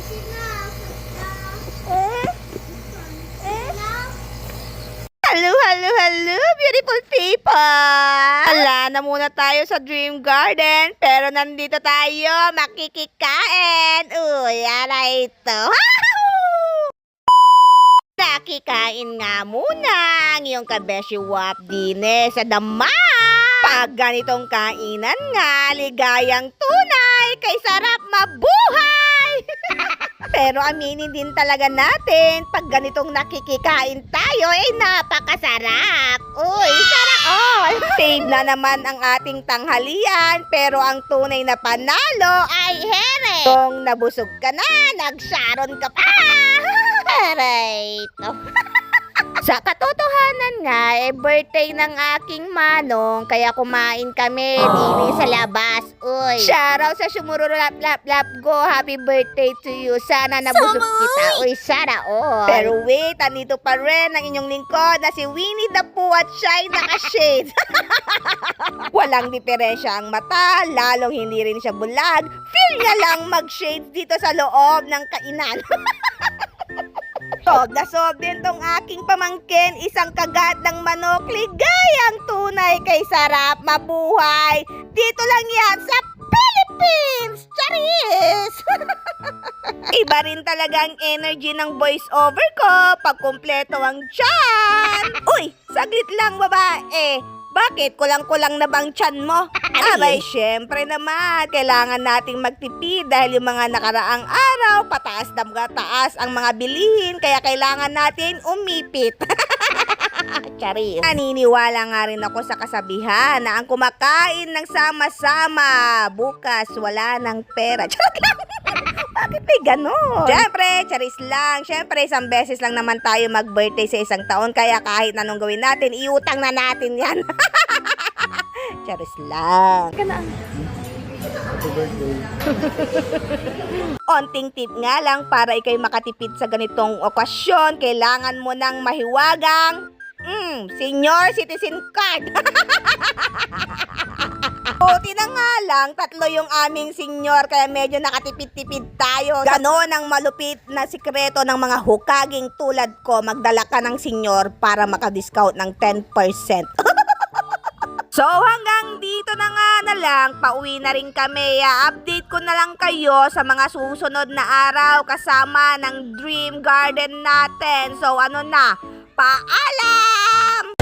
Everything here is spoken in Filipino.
Hello, hello, hello, beautiful people! Ala na muna tayo sa Dream Garden, pero nandito tayo makikikain. Uy, ala ito. Nakikain nga muna ang iyong kabeshi wap dine sa dama. Pag ganitong kainan nga, ligayang tunay, kay sarap mabuhay! Pero aminin din talaga natin, pag ganitong nakikikain tayo, napakasarap. Uy, sarap all! Fave na naman ang ating tanghalian, pero ang tunay na panalo ay here. Kung nabusog ka na, nagsaron ka pa. Aray, ito. Sa katotohanan nga, birthday ng aking manong, kaya kumain kami dini sa labas. Uy, shoutout sa sumurulap-lap-lap go. Happy birthday to you. Sana nabusog kita. Uy, sana all. Pero wait, andito pa rin ang inyong lingkod na si Winnie the Pooh at siya'y naka-shades. Walang diferensya ang mata, lalong hindi rin siya bulag. Feel niya lang mag-shades dito sa loob ng kainan. Sob na sob din tong aking pamangkin, isang kagat ng manok, ligayang tunay kay sarap mabuhay. Dito lang yan sa Philippines! Charis! Iba rin talaga ang energy ng voice over ko pag kumpleto ang tiyan. Uy, saglit lang babae. Bakit? Kulang-kulang na bang tiyan mo? Abay, syempre naman, kailangan nating magtipid dahil yung mga nakaraang araw, pataas na taas ang mga bilihin, kaya kailangan natin umipit. Charis. Naniniwala nga rin ako sa kasabihan na ang kumakain ng sama-sama, bukas wala ng pera. Charot lang! Bakit may ganon? Siyempre, charis lang. Siyempre, isang beses lang naman tayo mag-birthday sa isang taon. Kaya kahit anong gawin natin, iutang na natin yan. Charis lang. Happy birthday. Onting tip nga lang para ikay makatipid sa ganitong okasyon, kailangan mo ng mahiwagang senior citizen card. Buti na nga lang, 3 yung aming senyor, kaya medyo nakatipid-tipid tayo. Ganon ang malupit na sikreto ng mga hukaging tulad ko, magdala ka ng senyor para makadiscount ng 10%. So hanggang dito na nga na lang, pauwi na rin kami. Update ko na lang kayo sa mga susunod na araw kasama ng Dream Garden natin. So ano na, paalam!